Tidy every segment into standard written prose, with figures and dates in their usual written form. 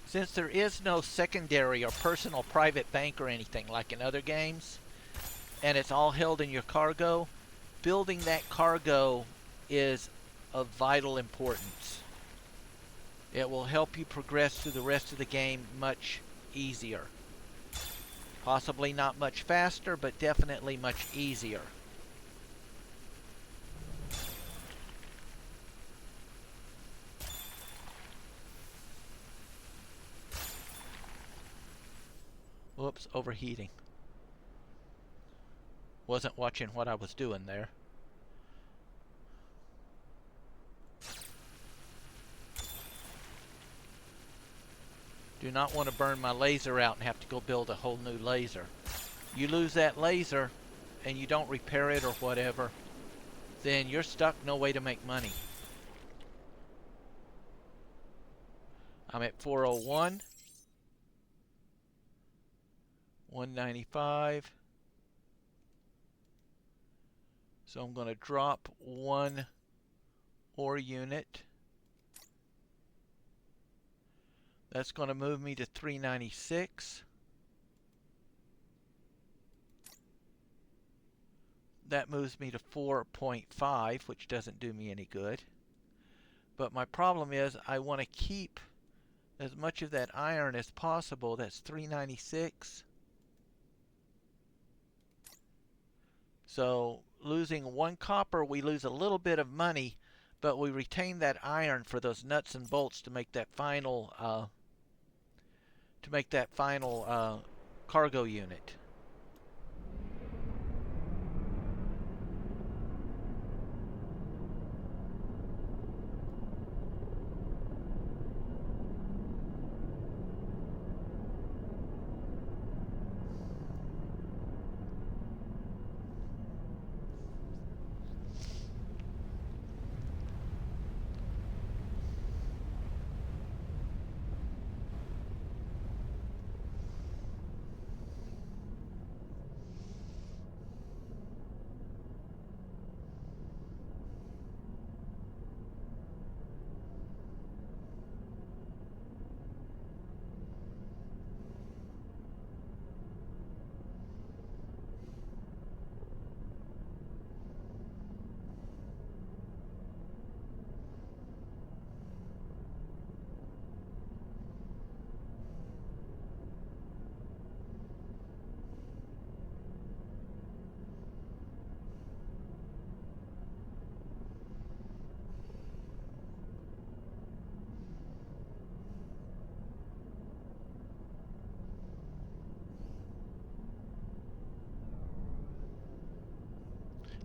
Since there is no secondary or personal private bank or anything like in other games, and it's all held in your cargo, building that cargo is of vital importance. It will help you progress through the rest of the game much easier. Possibly not much faster, but definitely much easier. Whoops, overheating. Wasn't watching what I was doing there. Do not want to burn my laser out and have to go build a whole new laser. You lose that laser and you don't repair it or whatever, then you're stuck, no way to make money. I'm at 401, 195. So I'm going to drop one ore unit. That's going to move me to 396. That moves me to 4.5, which doesn't do me any good. But my problem is I want to keep as much of that iron as possible. That's 396. So losing one copper, we lose a little bit of money, but we retain that iron for those nuts and bolts to make that final cargo unit.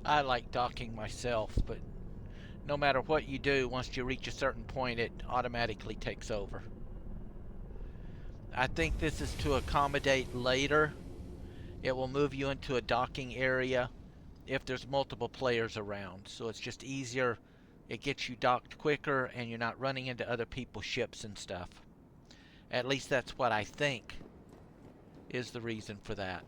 I like docking myself, but no matter what you do, once you reach a certain point, it automatically takes over. I think this is to accommodate later. It will move you into a docking area if there's multiple players around. So it's just easier. It gets you docked quicker and you're not running into other people's ships and stuff. At least that's what I think is the reason for that.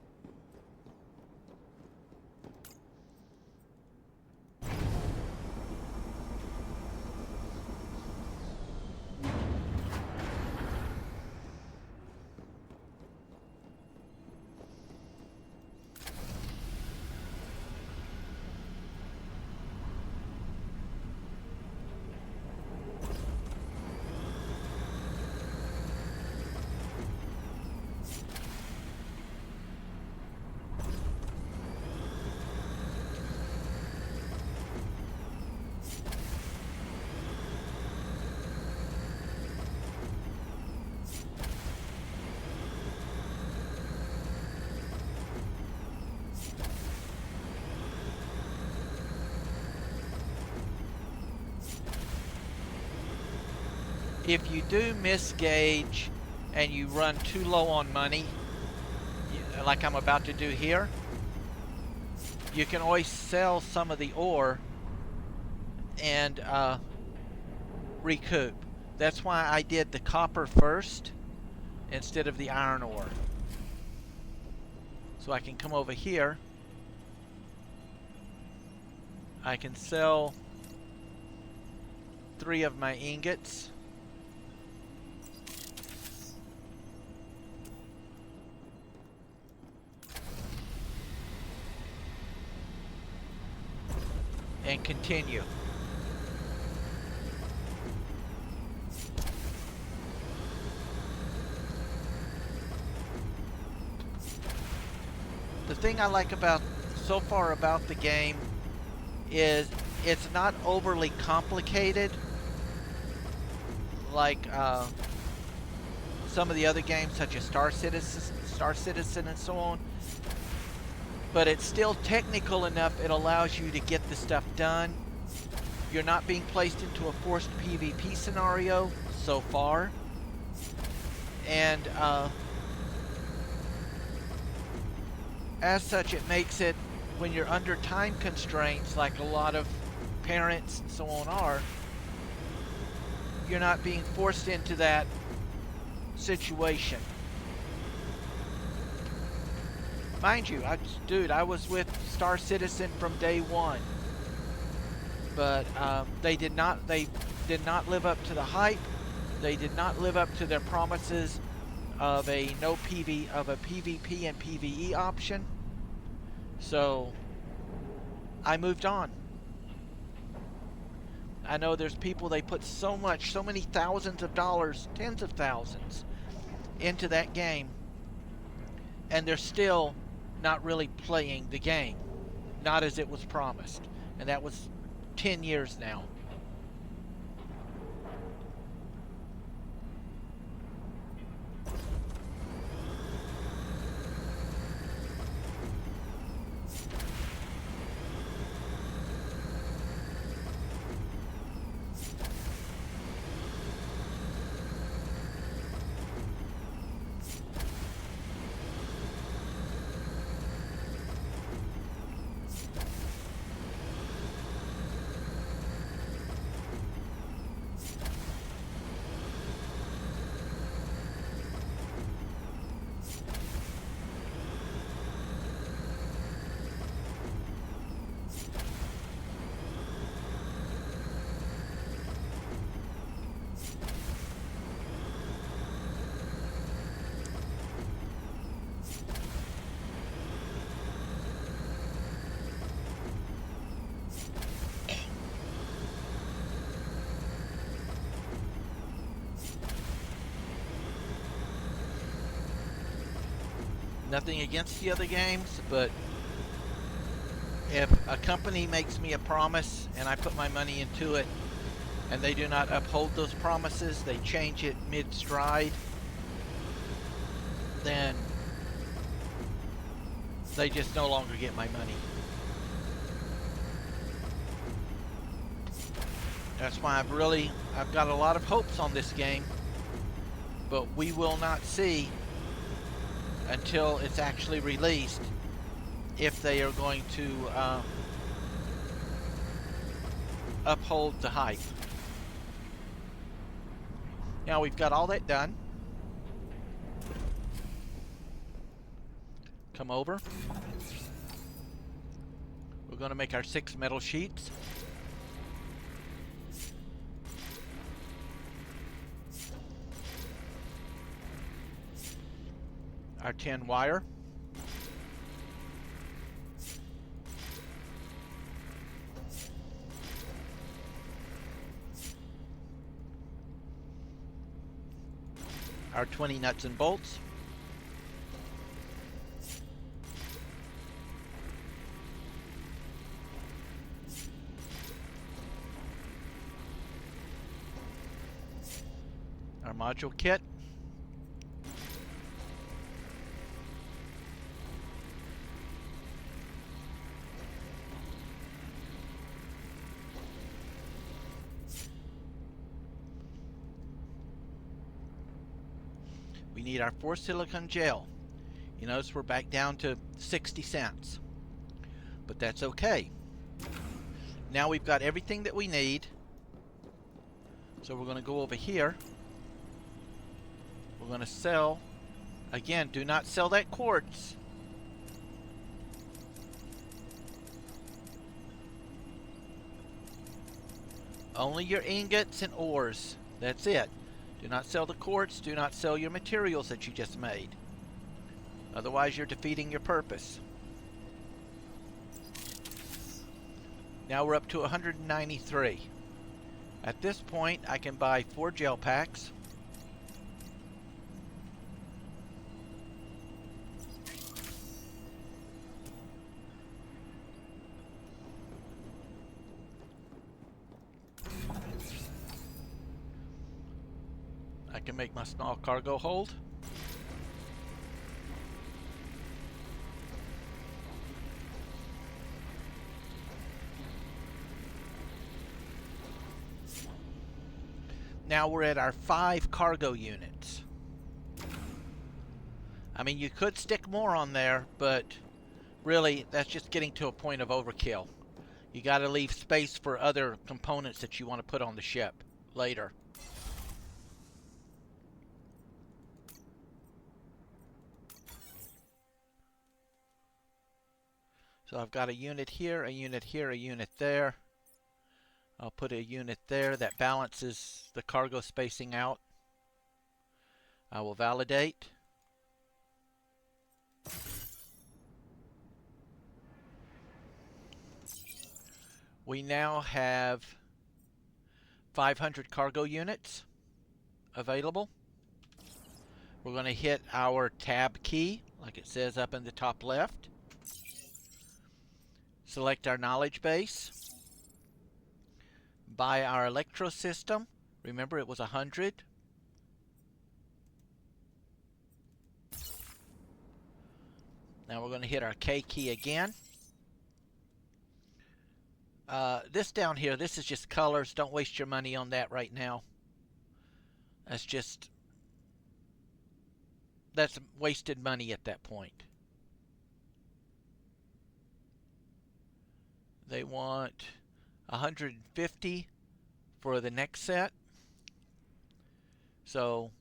If you do misgauge and you run too low on money, like I'm about to do here, you can always sell some of the ore and recoup. That's why I did the copper first instead of the iron ore. So I can come over here. I can sell 3 of my ingots. and continue. The thing I like about so far about the game is it's not overly complicated like some of the other games such as Star Citizen and so on, but it's still technical enough it allows you to get the stuff done. You're not being placed into a forced PvP scenario so far, and as such it makes it, when you're under time constraints like a lot of parents and so on are, you're not being forced into that situation. Mind you, I was with Star Citizen from day one, but they did not live up to the hype. They did not live up to their promises of a PvP and PvE option. So I moved on. I know there's people, they put so many thousands of dollars, tens of thousands into that game, and they're still not really playing the game, not as it was promised. And that was 10 years now. Nothing against the other games, but if a company makes me a promise and I put my money into it and they do not uphold those promises, they change it mid-stride, then they just no longer get my money. That's why I've got a lot of hopes on this game, but we will not see until it's actually released if they are going to uphold the hype. Now we've got all that done. Come over. We're going to make our 6 metal sheets. Our 10 wire. Our 20 nuts and bolts. Our module kit. We need our 4 silicone gel. You notice we're back down to 60 cents. But that's okay. Now we've got everything that we need. So we're going to go over here. We're going to sell. Again, do not sell that quartz. Only your ingots and ores. That's it. Do not sell the quartz. Do not sell your materials that you just made. Otherwise, you're defeating your purpose. Now we're up to 193. At this point, I can buy 4 gel packs. I can make my small cargo hold. Now we're at our 5 cargo units. I mean, you could stick more on there, but really, that's just getting to a point of overkill. You got to leave space for other components that you want to put on the ship later. So I've got a unit here, a unit here, a unit there. I'll put a unit there that balances the cargo spacing out. I will validate. We now have 500 cargo units available. We're going to hit our tab key, like it says up in the top left. Select our knowledge base. Buy our electro system. Remember, it was 100. Now we're going to hit our K key again. This down here, this is just colors. Don't waste your money on that right now. That's wasted money at that point. They want 150 for the next set. So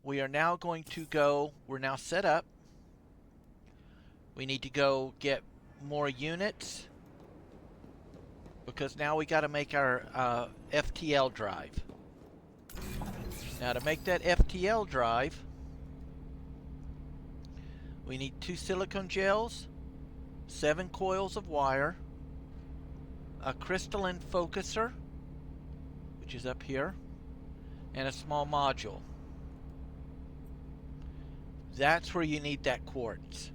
we are now going to go, we're now set up. We need to go get more units because now we got to make our FTL drive. Now to make that FTL drive, we need 2 silicone gels, 7 coils of wire, a crystalline focuser, which is up here, and a small module. That's where you need that quartz.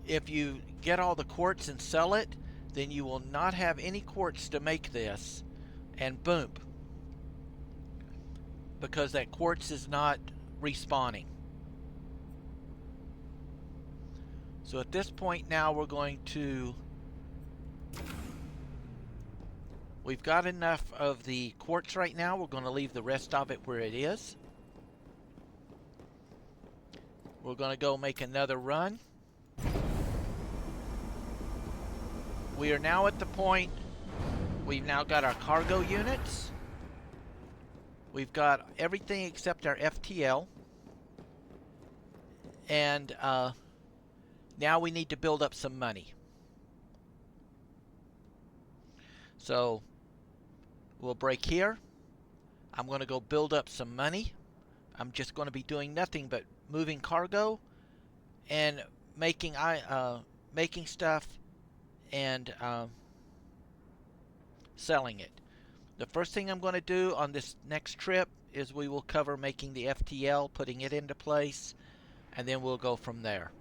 If you get all the quartz and sell it, then you will not have any quartz to make this, and boom, because that quartz is not respawning. So at this point now we're going to, we've got enough of the quartz right now. We're going to leave the rest of it where it is. We're going to go make another run. We are now at the point, we've now got our cargo units. We've got everything except our FTL. And now we need to build up some money. So we'll break here. I'm going to go build up some money. I'm just going to be doing nothing but moving cargo and making stuff and selling it. The first thing I'm going to do on this next trip is we will cover making the FTL, putting it into place, and then we'll go from there.